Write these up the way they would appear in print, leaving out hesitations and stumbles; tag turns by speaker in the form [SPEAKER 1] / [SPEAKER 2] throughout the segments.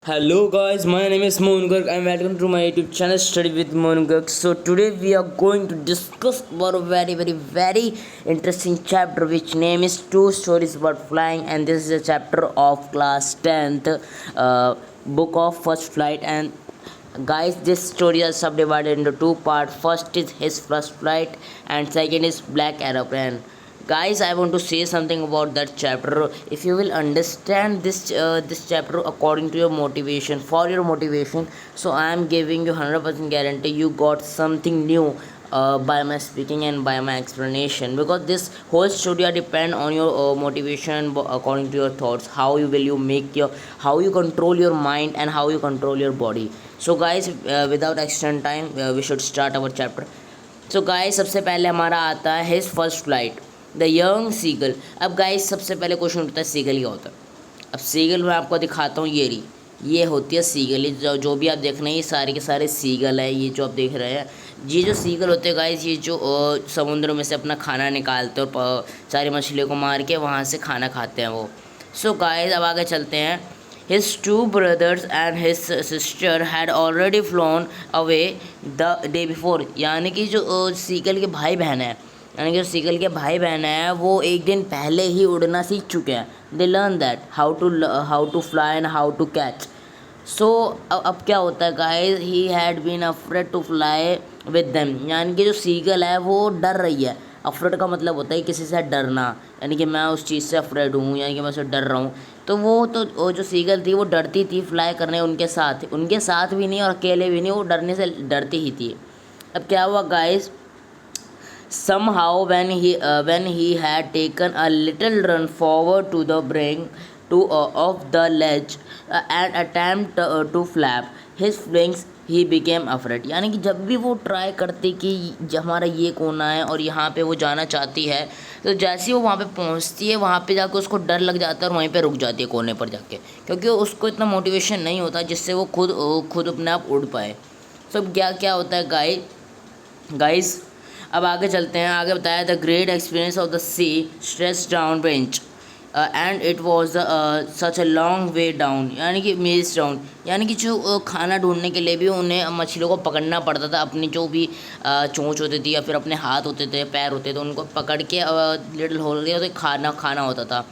[SPEAKER 1] Hello guys, my name is Mohan Garg and welcome to my YouTube channel Study with Mohan Garg. So today we are going to discuss about a very interesting chapter which name is Two Stories About Flying, and this is a chapter of class 10th book of First Flight. And guys, this story is subdivided into two parts. First is his first flight and second is Black Aeroplane. Guys, I want to say something about that chapter. If you will understand this chapter according to your motivation, for your motivation, so I am giving you 100% guarantee you got something new by my speaking and by my explanation, because this whole studio depend on your motivation according to your thoughts, how you will you make your, how you control your mind and how you control your body. So guys, without extend time, we should start our chapter. So guys, सबसे पहले हमारा आता है his first flight the young seagull. अब guys सबसे पहले question उठता है सीगल क्या होता है. अब सीगल मैं आपको दिखाता हूँ. ये होती है सीगल. ये जो भी आप देख रहे हैं ये सारे के सारे सीगल है. ये जो आप देख रहे हैं ये जो सीगल होते हैं गाइस, ये जो समुद्र में से अपना खाना निकालते हैं और सारी मछलियों को मार के वहाँ से खाना खाते हैं वो. सो गाइस अब आगे चलते हैं. His two brothers and his sister had already flown away the day before. यानी कि जो सीगल के भाई बहन है, यानी कि जो सीगल के भाई बहन है वो एक दिन पहले ही उड़ना सीख चुके हैं. They learn that how to fly and how to catch. So अब क्या होता है guys, he had been afraid to fly with them. यानी कि जो सीगल है वो डर रही है. अफ्रेड का मतलब होता है किसी से डरना, यानी कि मैं उस चीज़ से अफ्रेड हूँ, यानी कि मैं उससे डर रहा हूँ. तो वो जो सीगल थी वो डरती थी फ्लाई करने उनके साथ भी नहीं और अकेले भी नहीं, वो डरने से डरती ही थी. अब क्या हुआ guys, somehow when he had taken a little run forward to the brink of the ledge and attempt to flap his wings, he became afraid. यानी कि जब भी वो ट्राई करती कि हमारा ये कोना है और यहाँ पे वो जाना चाहती है, तो जैसे ही वो वहाँ पे पहुँचती है वहाँ पे जाकर उसको डर लग जाता है और वहीं पे रुक जाती है कोने पर जाके, क्योंकि उसको इतना मोटिवेशन नहीं होता जिससे वो खुद अपने आप उड़ पाए. तो क्या होता है गाइस अब आगे चलते हैं. आगे बताया the great experience of the sea stress down bench and it was such a long way down. यानी कि मील्स डाउन, यानी कि जो खाना ढूंढने के लिए भी उन्हें मछलियों को पकड़ना पड़ता था. अपनी जो भी चोंच होती थी या फिर अपने हाथ होते थे, पैर होते थे, उनको पकड़ के लिटिल होल गया तो खाना होता था.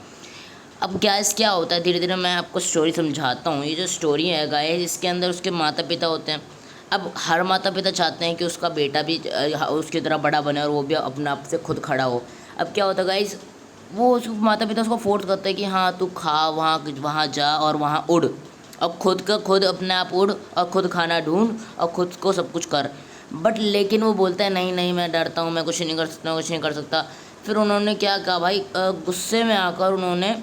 [SPEAKER 1] अब क्या होता है, धीरे धीरे मैं आपको स्टोरी समझाता हूँ. ये जो स्टोरी है गाइस, इसके अंदर उसके माता पिता होते हैं. अब हर माता पिता चाहते हैं कि उसका बेटा भी उसकी तरह बड़ा बने और वो भी अपने आप से खुद खड़ा हो. अब क्या होता है गाइस, वो उसको माता पिता उसको फोर्स करते हैं कि हाँ तू खा, वहाँ जा और वहाँ उड़, और खुद अपने आप उड़ और खुद खाना ढूंढ और खुद को सब कुछ कर. बट लेकिन वो बोलता है नहीं मैं डरता हूँ, मैं कुछ नहीं कर सकता. फिर उन्होंने क्या कहा भाई, गुस्से में आकर उन्होंने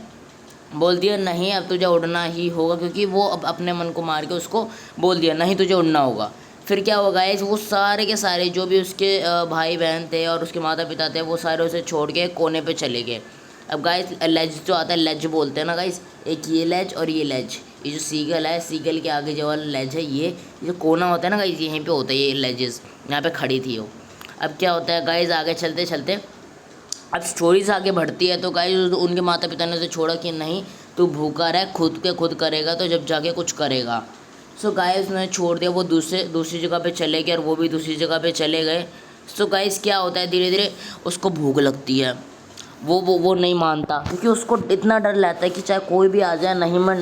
[SPEAKER 1] बोल दिया नहीं अब तुझे उड़ना ही होगा, क्योंकि वो अब अपने मन को मार के उसको बोल दिया नहीं तुझे उड़ना होगा. फिर क्या होगा गाइस, वो सारे के सारे जो भी उसके भाई बहन थे और उसके माता पिता थे वो सारे उसे छोड़ के कोने पे चले गए. अब गाइस लेज जो आता है, लेज बोलते हैं ना गाइस, एक ये लेज और ये लेज. ये जो सीगल है, सीगल के आगे जो वाला लेज है, ये जो कोना होता है ना गाइस, यहीं पे होता है ये लेजेस. यहाँ पे खड़ी थी वो. अब क्या होता है गाइस, आगे चलते अब स्टोरीज आगे बढ़ती है. तो गाइस उनके माता पिता ने उसे छोड़ा कि नहीं तू भूखा रह, खुद करेगा तो जब जाके कुछ करेगा. सो गाइस उसने छोड़ दिया, वो दूसरी जगह पे चले गए और वो भी दूसरी जगह पे चले गए. सो गाइस क्या होता है, धीरे धीरे उसको भूख लगती है. वो नहीं मानता, क्योंकि उसको इतना डर लगता है कि चाहे कोई भी आ जाए, मैं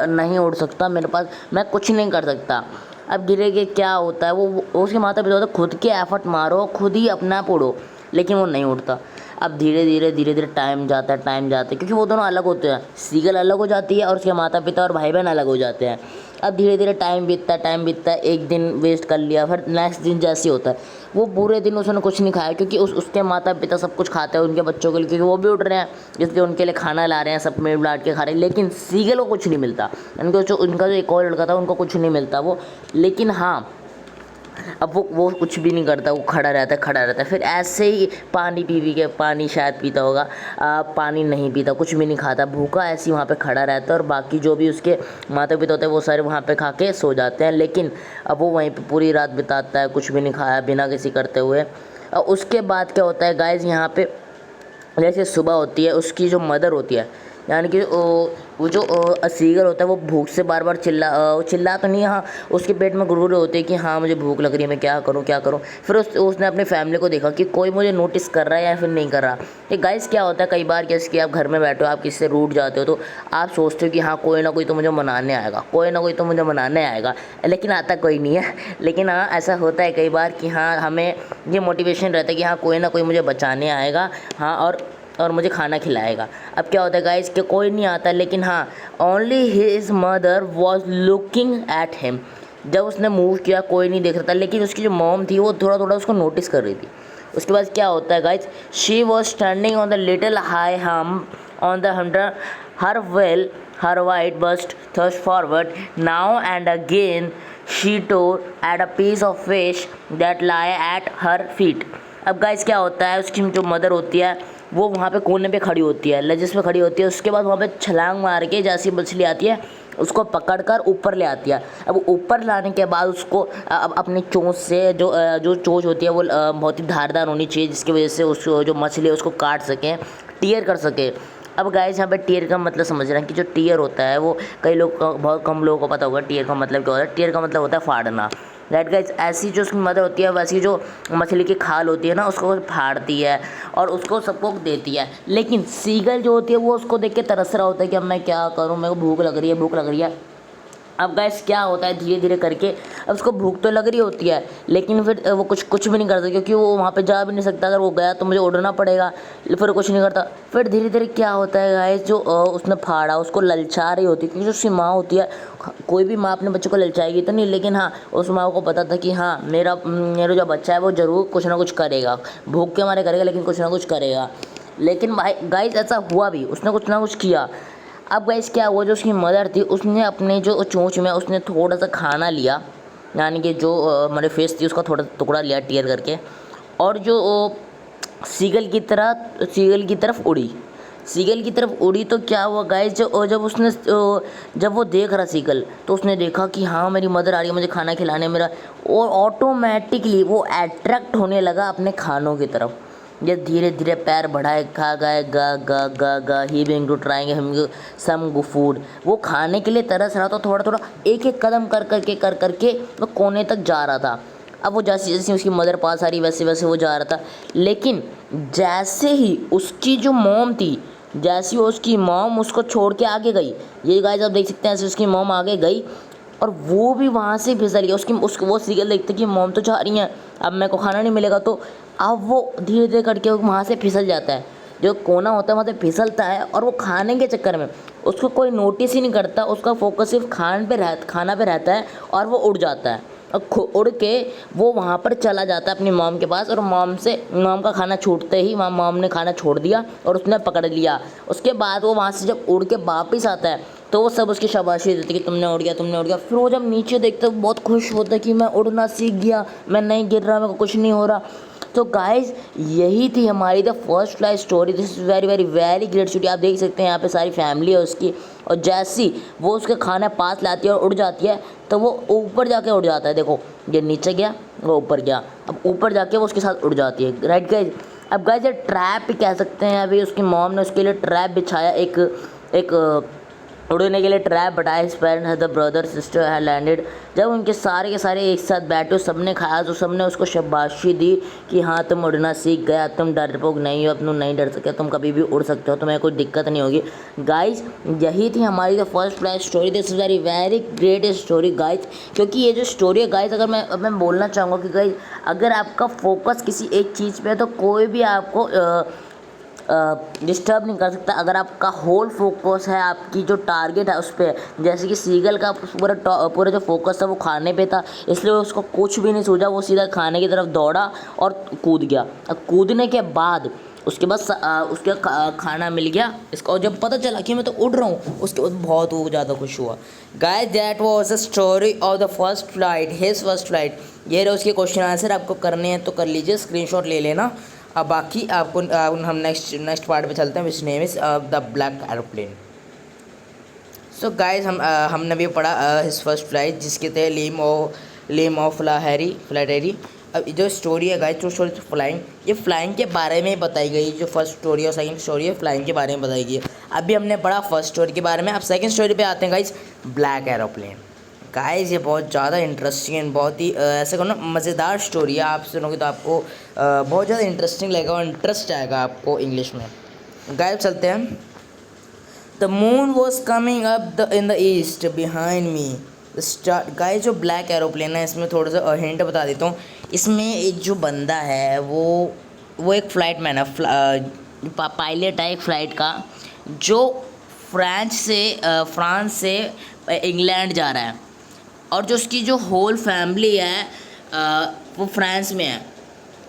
[SPEAKER 1] नहीं उड़ सकता, मेरे पास मैं कुछ नहीं कर सकता. अब धीरे धीरे क्या होता है, वो उसके माता पिता होता है खुद के एफर्ट मारो, खुद ही अपना आप उड़ो, लेकिन वो नहीं उड़ता. अब धीरे धीरे टाइम जाता है, क्योंकि वो दोनों अलग होते हैं. सीगल अलग हो जाती है और उसके माता पिता और भाई बहन अलग हो जाते हैं. अब धीरे धीरे टाइम बीतता है. एक दिन वेस्ट कर लिया, फिर नेक्स्ट दिन जैसे होता है, वो पूरे दिन उसने कुछ नहीं खाया, क्योंकि उसके माता पिता सब कुछ खाते हैं उनके बच्चों के लिए, क्योंकि वो भी उड़ रहे हैं, इसलिए उनके लिए खाना ला रहे हैं, सब मिल बांट के खा रहे हैं. लेकिन सीगल को कुछ नहीं मिलता, उनका जो एक और लड़का था उनको कुछ नहीं मिलता वो. लेकिन हाँ, अब वो कुछ भी नहीं करता, वो खड़ा रहता है. फिर ऐसे ही पानी शायद पीता होगा, पानी नहीं पीता, कुछ भी नहीं खाता, भूखा ऐसे ही वहाँ पे खड़ा रहता है. और बाकी जो भी उसके माता पिता होते हैं वो सारे वहाँ पे खा के सो जाते हैं. लेकिन अब वो वहीं पे पूरी रात बिताता है, कुछ भी नहीं खाया बिना किसी करते हुए. उसके बाद क्या होता है गाइज, यहाँ पे जैसे सुबह होती है, उसकी जो मदर होती है, यानी कि वो जो सीगल होता है वो भूख से बार बार चिल्ला तो नहीं, हाँ उसके पेट में गुड़गुड़े होते हैं कि हाँ मुझे भूख लग रही है, मैं क्या करूँ क्या करूँ। फिर उसने अपनी फैमिली को देखा कि कोई मुझे नोटिस कर रहा है या फिर नहीं कर रहा। तो गाइस क्या होता है कई बार, जैसे कि आप घर में बैठे हो, आप किसी से रूठ जाते हो तो आप सोचते हो कि हाँ कोई ना कोई तो मुझे मनाने आएगा, कोई ना कोई तो मुझे मनाने आएगा, लेकिन आता कोई नहीं है। लेकिन हाँ ऐसा होता है कई बार कि हाँ हमें ये मोटिवेशन रहता है कि हाँ कोई ना कोई मुझे बचाने आएगा, हाँ और मुझे खाना खिलाएगा। अब क्या होता है गाइस कि कोई नहीं आता, लेकिन हाँ only his mother was looking at him. जब उसने मूव किया कोई नहीं देख रहा था, लेकिन उसकी जो मॉम थी वो थोड़ा थोड़ा उसको नोटिस कर रही थी। उसके बाद क्या होता है guys, she was standing on the little high hum on the hundred her well her white bust thrust forward now and again she tore at a piece of fish that lie at her feet। अब guys क्या होता है, उसकी जो mother होती है वो वहाँ पे कोने पे खड़ी होती है, लजिस पे खड़ी होती है। उसके बाद वहाँ पे छलांग मार के जैसी मछली आती है उसको पकड़कर ऊपर ले आती है। अब ऊपर लाने के बाद उसको अब अपनी चोंच से जो चोंच होती है वो बहुत ही धारदार होनी चाहिए, जिसकी वजह से उस जो मछली है उसको काट सकें, टीयर कर सके। अब गाइस यहाँ पे टीयर का मतलब समझ रहे हैं कि जो टीयर होता है वो कई लोग बहुत कम लोगों को पता होगा टीयर का मतलब क्या होता है। टीयर का मतलब होता है फाड़ना। राइट गाइस, ऐसी जो उसकी मदर होती है वैसी जो मछली की खाल होती है ना उसको फाड़ती है और उसको सबको देती है। लेकिन सीगल जो होती है वो उसको देख के तरस रहा होता है कि अब मैं क्या करूँ, मेरे को भूख लग रही है, भूख लग रही है। अब गाइस क्या होता है, धीरे धीरे करके अब उसको भूख तो लग रही होती है, लेकिन फिर वो कुछ भी नहीं करता क्योंकि वो वहाँ पे जा भी नहीं सकता। अगर वो गया तो मुझे उड़ना पड़ेगा, फिर कुछ नहीं करता। फिर धीरे धीरे क्या होता है गाइस, जो उसने फाड़ा उसको ललचा रही होती है, क्योंकि जो उसकी माँ होती है, कोई भी माँ अपने बच्चे को ललचाएगी तो नहीं, लेकिन हाँ उस माँ को पता था कि हाँ मेरा जो बच्चा है वो ज़रूर कुछ ना कुछ करेगा, भूख के मारे करेगा लेकिन कुछ ना कुछ करेगा। लेकिन भाई गाइस ऐसा हुआ भी, उसने कुछ ना कुछ किया। अब गाइस क्या हुआ, जो उसकी मदर थी उसने अपने जो चोंच में उसने थोड़ा सा खाना लिया, यानी कि जो हमारे फेस थी उसका थोड़ा टुकड़ा लिया टीयर करके, और जो सीगल की तरफ उड़ी। सीगल की तरफ उड़ी तो क्या हुआ गाइस, जब वो देख रहा सीगल तो उसने देखा कि हाँ मेरी मदर आ रही है मुझे खाना खिलाने मेरा, और ऑटोमेटिकली वो अट्रैक्ट होने लगा अपने खानों की तरफ। ये धीरे धीरे पैर बढ़ाए खा गए गा गा गा गा ही बिंग टू ट्राइंग हम सम गो फूड। वो खाने के लिए तरस रहा था, थोड़ा थोड़ा एक एक कदम कर करके वो कोने तक जा रहा था। अब वो जैसे जैसे उसकी मदर पास आ रही वैसे वैसे वो जा रहा था। लेकिन जैसे ही उसकी जो मॉम थी, जैसे ही उसकी मॉम उसको छोड़ के आगे गई, ये गाइस आप देख सकते हैं, ऐसे उसकी मॉम आगे गई और वो भी वहाँ से फिसल गया। वो सीरियल देखते कि मॉम तो जा रही हैं, अब मेरे को खाना नहीं मिलेगा, तो अब वो धीरे धीरे करके वहाँ से फिसल जाता है। जो कोना होता है वहाँ से फिसलता है और वो खाने के चक्कर में उसको कोई नोटिस ही नहीं करता, उसका फोकस सिर्फ खाना पे रहता है और वो उड़ जाता है। और उड़ के वो वहाँ पर चला जाता है अपनी मॉम के पास, और मॉम का खाना छूटते ही मॉम ने खाना छोड़ दिया और उसने पकड़ लिया। उसके बाद वो वहाँ से जब उड़ के वापस आता है तो वो सब उसकी शाबाशी देते कि तुमने उड़ गया। फिर वो जब नीचे देखता है वो बहुत खुश होता है कि मैं उड़ना सीख गया, मैं नहीं गिर रहा, मेरे को कुछ नहीं हो रहा। तो गाइज यही थी हमारी the first fly story. This is very very very great story. आप देख सकते हैं यहाँ पे सारी फैमिली है उसकी, और जैसी वो उसके खाने पास लाती है और उड़ जाती है तो वो ऊपर जाके उड़ जाता है। देखो ये नीचे गया वो ऊपर गया, अब ऊपर जाके वो उसके साथ उड़ जाती है। राइट गाइज, अब गाइज ये ट्रैप कह सकते हैं। अभी उसकी मॉम ने उसके लिए ट्रैप बिछाया, एक उड़ने के लिए ट्रैप बताया। His parents the brother sister had landed. जब उनके सारे के सारे एक साथ बैठे सबने खाया तो सबने उसको शाबाशी दी कि हाँ तुम उड़ना सीख गया, तुम डरपोक नहीं हो, अब तुम नहीं डर सके, तुम कभी भी उड़ सकते हो, तुम्हें कोई दिक्कत नहीं होगी। गाइज यही थी हमारी the first fly story. This is very very great story guys, क्योंकि ये जो स्टोरी है गाइज, अगर मैं बोलना चाहूँगा कि गाइज अगर आपका फोकस किसी एक चीज़ पे है तो कोई भी आपको डिस्टर्ब नहीं कर सकता। अगर आपका होल फोकस है, आपकी जो टारगेट है उस पर, जैसे कि सीगल का पूरा जो फोकस था वो खाने पे था, इसलिए उसको कुछ भी नहीं सूझा, वो सीधा खाने की तरफ दौड़ा और कूद गया। अब कूदने के बाद उसके बाद उसके खाना मिल गया इसको, और जब पता चला कि मैं तो उड़ रहा हूँ उसके बाद बहुत वो ज़्यादा खुश हुआ। Guys that was the story of the first flight, his first flight. ये रहे उसके क्वेश्चन आंसर, आपको करने हैं तो कर लीजिए, स्क्रीनशॉट ले लेना। अब बाकी आपको हम नेक्स्ट पार्ट पे चलते हैं, which name is the black aeroplane. So guys हमने भी पढ़ा हिज फर्स्ट फ्लाइट, जिसके थे लेम ऑफ फ्लाहेरी अब जो स्टोरी है गाइस, जो स्टोरी फ्लाइंग, ये फ्लाइंग के बारे में बताई गई। जो फर्स्ट स्टोरी और सेकंड स्टोरी है फ्लाइंग के बारे में बताई गई है। अभी हमने पढ़ा फर्स्ट स्टोरी के बारे में, अब सेकंड स्टोरी पे आते हैं गाइस, ब्लैक एरोप्लेन। गाइस ये बहुत ज़्यादा इंटरेस्टिंग एंड बहुत ही ऐसे कहो ना मज़ेदार स्टोरी है। आप सुनोगे तो आपको बहुत ज़्यादा इंटरेस्टिंग लगेगा और इंटरेस्ट आएगा आपको इंग्लिश में। गाइस चलते हैं। The moon was coming up in the east behind me star. Guys जो ब्लैक एरोप्लेन है, इसमें थोड़ा सा हिंट बता देता हूँ। इसमें एक जो बंदा है वो एक फ़्लाइट मैन है, पायलट है एक फ़्लाइट का, जो फ्रांस से इंग्लैंड जा रहा है। और जो उसकी जो होल फैमिली है वो फ्रांस में है,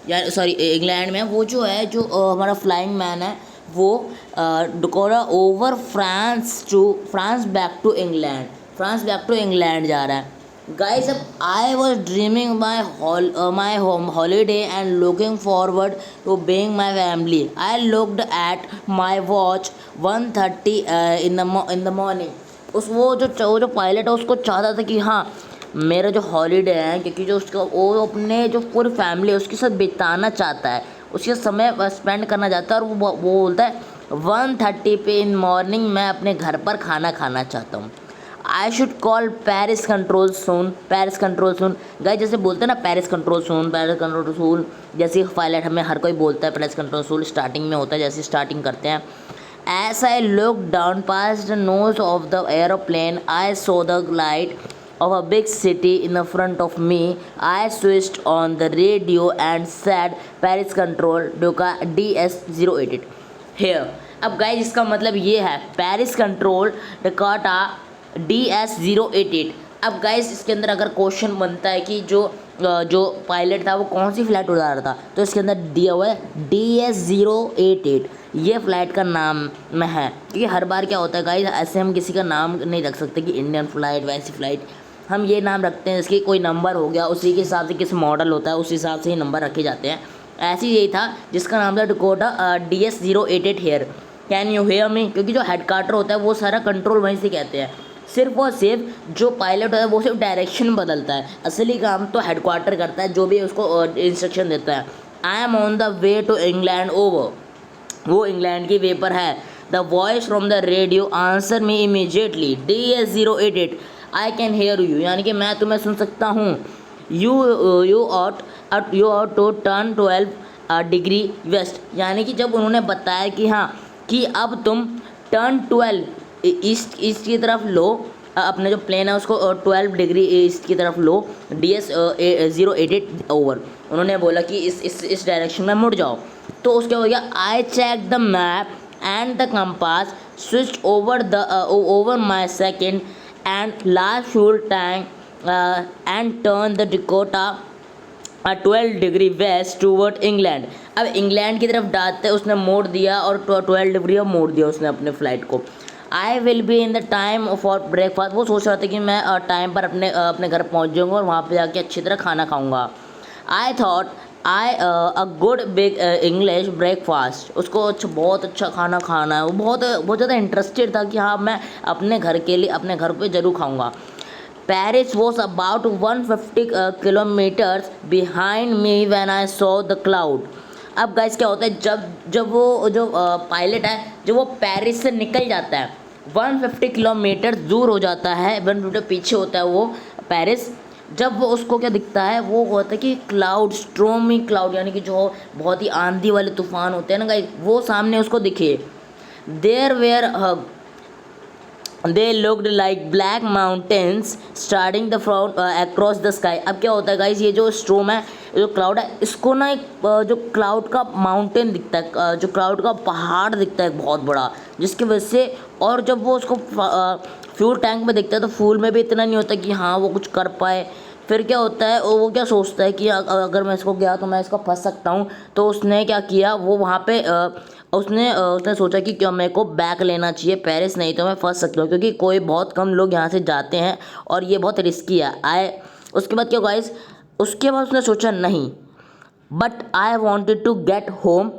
[SPEAKER 1] या सॉरी इंग्लैंड में। वो जो है जो हमारा फ्लाइंग मैन है वो Dakota over France back to England जा रहा है। गाइस अब I was dreaming my holiday and looking forward to being my family. I looked at my watch 1:30 in the morning. वो जो पायलट है उसको चाहता था कि हाँ मेरा जो हॉलीडे है, क्योंकि जो उसका वो अपने जो पूरी फैमिली है उसके साथ बिताना चाहता है, उसके समय स्पेंड करना चाहता है। और वो बोलता है 1:30 पे इन मॉर्निंग मैं अपने घर पर खाना खाना चाहता हूँ। I should call Paris control soon. Guys जैसे बोलते हैं ना पेरिस कंट्रोल सून, जैसे पायलट हमें हर कोई बोलता है पेरिस कंट्रोल सून, स्टार्टिंग में होता है जैसे स्टार्टिंग करते हैं। As I looked down past the nose of the aeroplane, I saw the light of a big city in the front of me. I switched on the radio and said, Paris Control, DS088 here. अब guys इसका मतलब ये है Paris control Dakota DS088। अब guys इसके अंदर अगर question बनता है कि जो पायलट था वो कौन सी फ्लाइट उड़ा रहा था, तो इसके अंदर दिया हुआ है DS088। ये फ़्लाइट का नाम में है, क्योंकि हर बार क्या होता है गाइस, ऐसे हम किसी का नाम नहीं रख सकते कि इंडियन फ़्लाइट वैसी फ़्लाइट। हम ये नाम रखते हैं इसकी कोई नंबर हो गया, उसी के हिसाब से किस मॉडल होता है उस हिसाब से ही नंबर रखे जाते हैं। ऐसे ही यही था जिसका नाम था Dakota DS088 here. Can you hear me? क्योंकि जो हेडक्वार्टर होता है वो सारा कंट्रोल वहीं से कहते हैं। सिर्फ और सिर्फ जो पायलट होता है वो सिर्फ डायरेक्शन बदलता है, असली काम तो हेडक्वार्टर करता है, जो भी उसको इंस्ट्रक्शन देता है। I am on the way to England over. वो इंग्लैंड की वे पर है। The voice from the radio answer me immediately DS088 I can hear you. यानी कि मैं तुम्हें सुन सकता हूँ। You ought to turn 12 degree west. यानी कि जब उन्होंने बताया कि हाँ कि अब तुम टर्न 12 ईस्ट की तरफ लो, अपने जो प्लेन है उसको 12 डिग्री ईस्ट की तरफ लो, DS088 ओवर। उन्होंने बोला कि इस डायरेक्शन में मुड़ जाओ। तो उसके हो गया I check the map and the compass switch over my second and last fuel tank and turn the Dakota 12 degree west toward England. अब इंग्लैंड की तरफ डालते उसने मोड़ दिया और 12 डिग्री मोड़ दिया उसने अपने फ़्लाइट को। I will be in the time for breakfast. वो सोच रहा था कि मैं टाइम पर अपने घर पहुंच जाऊंगा और वहाँ पे जाके अच्छी तरह खाना खाऊंगा। I thought a good big English breakfast. उसको बहुत अच्छा खाना खाना है, वो बहुत ज़्यादा इंटरेस्टेड था कि हाँ मैं अपने घर के लिए अपने घर पे ज़रूर खाऊंगा। Paris was about 150 kilometers behind me when I saw the cloud। अब गाइस क्या होता है जब वो जो पायलट है जब वो पेरिस से निकल जाता है 150 किलोमीटर दूर हो जाता है, 150 पीछे होता है वो पेरिस। जब वो उसको क्या दिखता है, वो होता है कि क्लाउड, स्ट्रोमी क्लाउड, यानी कि जो बहुत ही आंधी वाले तूफान होते हैं ना गाइस, वो सामने उसको दिखे। There were They looked like black mountains starting the front across the sky। अब क्या होता है गाइस, ये जो स्ट्रोम है, जो क्लाउड है, इसको ना एक जो क्लाउड का माउंटेन दिखता है, जो क्लाउड का पहाड़ दिखता है बहुत बड़ा, जिसकी वजह से। और जब वो उसको फ्यूल टैंक में दिखता है तो फ्यूल में भी इतना नहीं होता कि हाँ वो कुछ कर पाए। फिर क्या होता है, वो क्या सोचता है कि अगर मैं इसको गया तो मैं इसको फंस सकता हूँ। तो उसने क्या किया, वो वहाँ पे उसने सोचा कि क्या मेरे को बैक लेना चाहिए पेरिस, नहीं तो मैं फंस सकता हूँ, क्योंकि कोई बहुत कम लोग यहाँ से जाते हैं और ये बहुत रिस्की है। उसके बाद क्या गाइस, उसके बाद उसने सोचा नहीं, but I wanted to get home,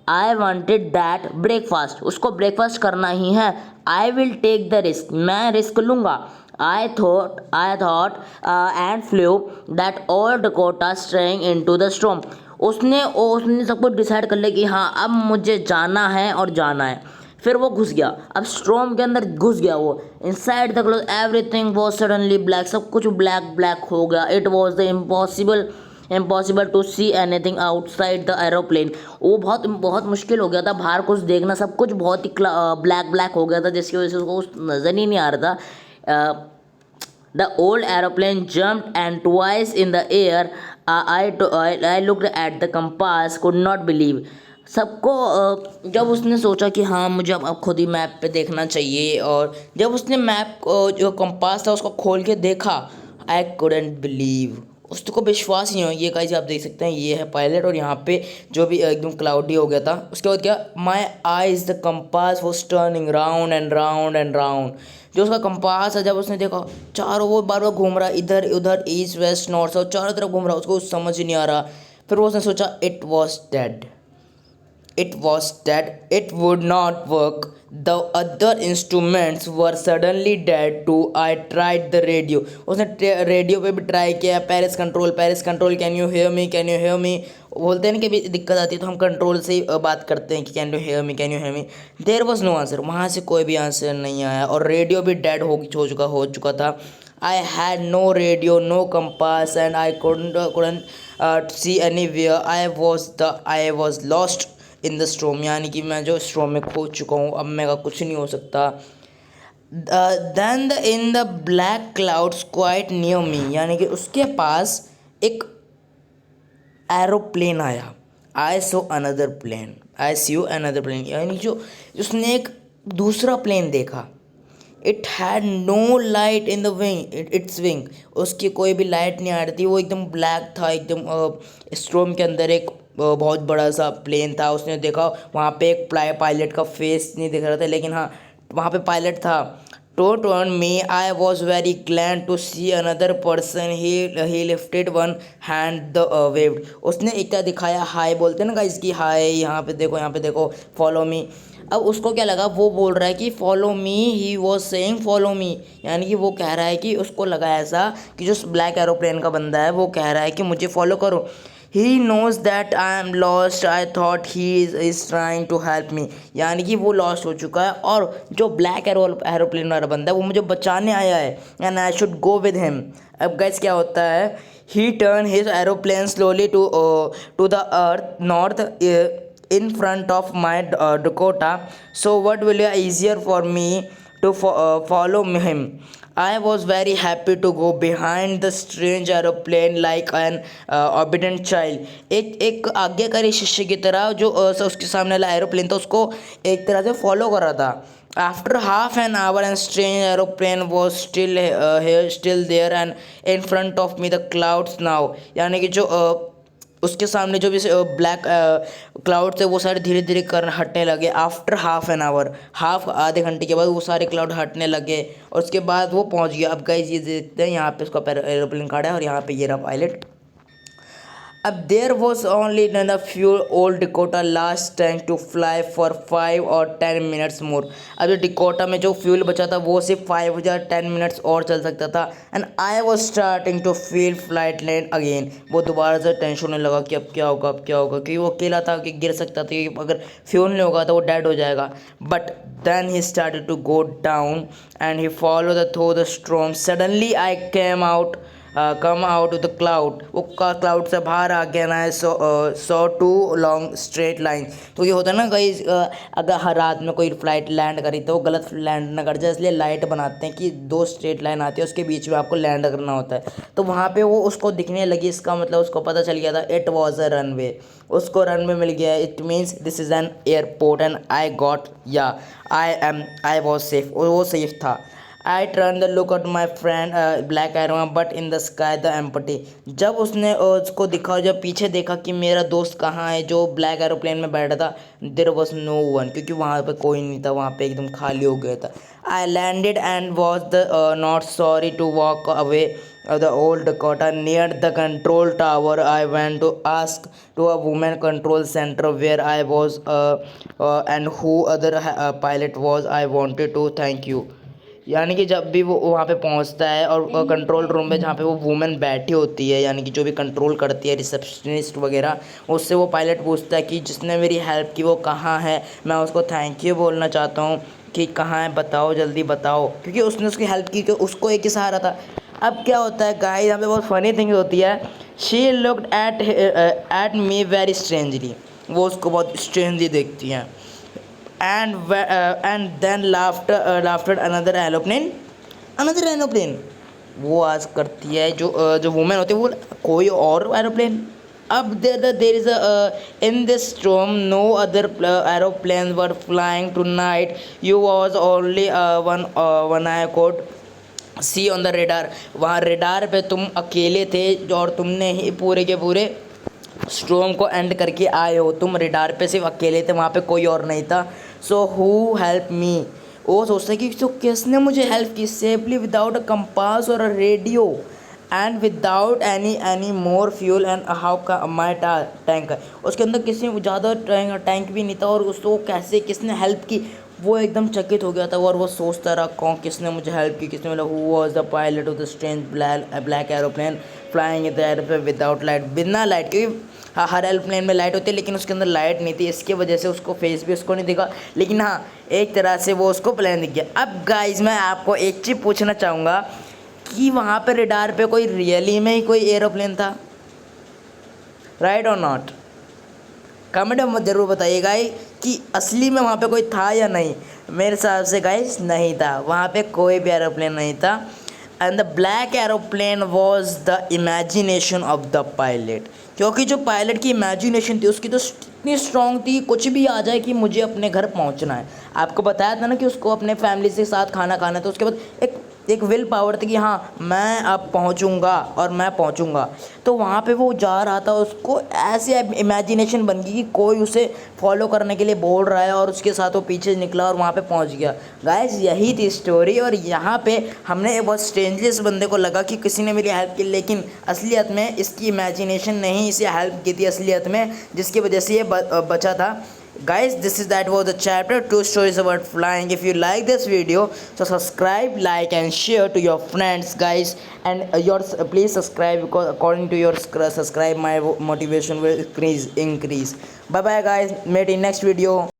[SPEAKER 1] I wanted that breakfast. उसको ब्रेकफास्ट करना ही है। I will take the risk, मैं रिस्क लूँगा। I thought and flew that all Dakota straying into the storm. उसने सब कुछ डिसाइड कर लिया कि हाँ अब मुझे जाना है और जाना है। फिर वो घुस गया, अब स्ट्रॉम के अंदर घुस गया वो। Inside the cloud everything was suddenly black, सब कुछ ब्लैक ब्लैक हो गया। It was the impossible to see anything outside the aeroplane. वो बहुत बहुत मुश्किल हो गया था बाहर कुछ देखना, सब कुछ बहुत ही ब्लैक ब्लैक हो गया था, जिसकी वजह से उसको नज़र ही नहीं आ रहा था। The old aeroplane jumped and twice in the air. I looked at the compass, could not believe. सबको जब उसने सोचा कि हाँ मुझे अब खुद ही मैप पे देखना चाहिए, और जब उसने मैप जो कंपास था उसको खोल के देखा, आई couldn't believe, उसको विश्वास ही नहीं हो। ये गाइस आप देख सकते हैं, ये है पायलट, और यहाँ पे जो भी एकदम क्लाउडी हो गया था। उसके बाद क्या, my eyes the compass was turning round and round and round. जो उसका कंपास है, जब उसने देखा चारों वो बार बार घूम रहा, इधर उधर ईस्ट वेस्ट नॉर्थ साउथ चारों तरफ घूम रहा, उसको समझ ही नहीं आ रहा। फिर वो उसने सोचा it was dead, it would not work. The other instruments were suddenly dead too. I tried the radio. उसने रेडियो पे भी ट्राई किया, Paris control, can you hear मी। बोलते हैं ना कि भी दिक्कत आती है तो हम कंट्रोल से ही बात करते हैं कि can you hear me. There was no answer, वहाँ से कोई भी आंसर नहीं आया, और रेडियो भी डेड हो चुका था। I had no radio, no compass, and I couldn't see anywhere. I was lost in the स्ट्रोम, यानी कि मैं जो स्ट्रोम में खो चुका हूँ, अब मेरा कुछ नहीं हो सकता। Then in the black clouds quite near me, यानी कि उसके पास एक एरोप्लेन आया। आई सी अनदर प्लेन, यानी जो उसने एक दूसरा प्लेन देखा। It had no light in the its wing, उसकी कोई भी लाइट नहीं आ रही थी, वो एकदम ब्लैक था, एकदम स्ट्रोम के अंदर एक बहुत बड़ा सा प्लेन था। उसने देखा वहाँ पे एक पायलट का फेस नहीं दिख रहा था, लेकिन हाँ वहाँ पे पायलट था। टोट वन me, I was very glad to see another person, he lifted one hand the waved. उसने एक दिखाया, हाय बोलते हैं ना गाइस कि हाय, यहाँ पे देखो फॉलो मी। अब उसको क्या लगा, वो बोल रहा है कि follow me, he was saying follow me, यानी कि वो कह रहा है कि उसको लगा ऐसा कि जो ब्लैक एरोप्लेन का बंदा है वो कह रहा है कि मुझे फॉलो करो। He knows that I am lost. I thought he is trying to help me. यानी कि वो लॉस्ट हो चुका है, और जो ब्लैक एरोप्लेन वाला बंदा है वो मुझे बचाने आया है, and I should go with him. अब गाइस क्या होता है, he turned his aeroplane slowly to the earth north in front of my Dakota. So what will be easier for me to follow him. I was very happy to go behind the strange aeroplane like an obedient child. एक आज्ञाकारी शिष्य की तरह जो उसके सामने वाला aeroplane था उसको एक तरह से फॉलो कर रहा था। After half an hour and strange aeroplane was still there and in front of me the clouds now, यानी कि जो उसके सामने जो भी ब्लैक क्लाउड थे वो सारे धीरे धीरे हटने लगे। आफ्टर हाफ एन आवर, आधे घंटे के बाद वो सारे क्लाउड हटने लगे, और उसके बाद वो पहुंच गया। अब गाइस ये देखते हैं, यहाँ पे उसका एरोप्लेन खड़ा है और यहाँ पे ये रहा पायलट। अब there was only enough fuel old Dakota last tank to fly for 5 or 10 minutes more. अब जो डिकोटा में जो फ्यूल बचा था वो सिर्फ 5 या 10 मिनट्स और चल सकता था। And I was starting to feel flight land again, वो दोबारा से टेंशन होने लगा कि अब क्या होगा क्योंकि वो अकेला था कि गिर सकता था, कि अगर फ्यूल नहीं होगा तो वो डेड हो जाएगा। But then he started to go down and he follow through the storm. Suddenly I come out of the cloud, वो क्लाउड से बाहर आ गया ना। So two long straight line. तो ये होता है ना कहीं अगर हर रात में कोई फ्लाइट लैंड करी तो गलत लैंड ना कर जाए, इसलिए लाइट बनाते हैं कि 2 स्ट्रेट लाइन आती है, उसके बीच में आपको लैंड करना होता है। तो वहाँ पे वो उसको दिखने लगी, इसका मतलब उसको पता चल गया था इट वॉज अ रनवे, उसको रनवे मिल गया। It means this is an airport and I was safe, वो सेफ था। I turn the look at my friend black arrow but in the sky the empty. जब उसने उसको दिखा, जब पीछे देखा कि मेरा दोस्त कहाँ है जो ब्लैक एरोप्लेन में बैठा था, देर वॉज नो वन, क्योंकि वहाँ पे कोई नहीं था, वहाँ पे एकदम खाली हो गया था। I landed and was the not sorry to walk away the old Dakota near the control tower. I went to ask to a woman control center where I was and who other pilot was. I wanted to thank you। यानी कि जब भी वो वहाँ पे पहुँचता है और कंट्रोल रूम में जहाँ पे वो वुमेन बैठी होती है, यानी कि जो भी कंट्रोल करती है, रिसेप्शनिस्ट वगैरह, उससे वो पायलट पूछता है कि जिसने मेरी हेल्प की वो कहाँ है, मैं उसको थैंक यू बोलना चाहता हूँ कि कहाँ है, बताओ जल्दी बताओ, क्योंकि उसने उसकी हेल्प की, क्योंकि उसको एक ही सहारा था। अब क्या होता है गाइस, यहाँ पे बहुत फनी थिंग होती है। She looked at me very strangely, वो उसको बहुत स्ट्रेंजली देखती हैं। And then laughter another aeroplane. वो आज करती है जो वुमेन होती है, वो कोई और एरोप्लेन। अब there is in this storm no other aeroplane were flying tonight, you was only one I could see on the radar. वहाँ रेडार पे तुम अकेले थे और तुमने ही पूरे के पूरे स्ट्रोम को एंड करके आए हो, तुम रेडार पे सिर्फ अकेले थे, वहाँ पे कोई और नहीं था। So who help me. वो सोचता है कि तो किसने मुझे हेल्प की, सेफली विदाउट अ कंपास और a radio and without any more fuel and how का माई टैंक। उसके अंदर किसी ज़्यादा टैंक भी नहीं था, और उसको कैसे किसने हेल्प की, वो एकदम चकित हो गया था। और वो सोचता रहा कौन किसने मुझे हेल्प की, किसने, मतलब who was the pilot of the strange black aeroplane flying in the air without light, बिना लाइट, क्योंकि हाँ हर एरोप्लेन में लाइट होती है लेकिन उसके अंदर लाइट नहीं थी, इसकी वजह से उसको फेस भी उसको नहीं दिखा, लेकिन हाँ एक तरह से वो उसको प्लेन दिख गया। अब गाइज मैं आपको एक चीज़ पूछना चाहूँगा कि वहाँ पर रेडार पे कोई रियली में ही कोई एरोप्लेन था, राइट और नॉट? कमेंट में ज़रूर बताइएगा कि असली में वहाँ पे कोई था या नहीं। मेरे हिसाब से गाइस नहीं था, वहाँ पे कोई भी एरोप्लेन नहीं था। And the black aeroplane was the imagination of the pilot, क्योंकि जो पायलट की इमेजिनेशन थी उसकी तो इतनी स्ट्रॉन्ग थी, कुछ भी आ जाए कि मुझे अपने घर पहुँचना है। आपको बताया था ना कि उसको अपने फैमिली के साथ खाना खाना है, तो उसके बाद एक विल पावर थी कि हाँ मैं अब पहुँचूँगा और मैं पहुँचूँगा। तो वहाँ पे वो जा रहा था, उसको ऐसे इमेजिनेशन बन गई कि कोई उसे फॉलो करने के लिए बोल रहा है, और उसके साथ वो पीछे निकला और वहाँ पे पहुँच गया। गाइस यही थी स्टोरी, और यहाँ पे हमने एक बहुत स्ट्रेंजलेस बंदे को लगा कि किसी ने मेरी हेल्प की, लेकिन असलियत में इसकी इमेजिनेशन ने ही इसे हेल्प की थी असलियत में, जिसकी वजह से ये बचा था। Guys, that was the chapter 2 stories about flying. If you like this video, so subscribe, like and share to your friends guys, and please subscribe, because according to your subscribe my motivation will increase. Bye bye guys, meet in next video.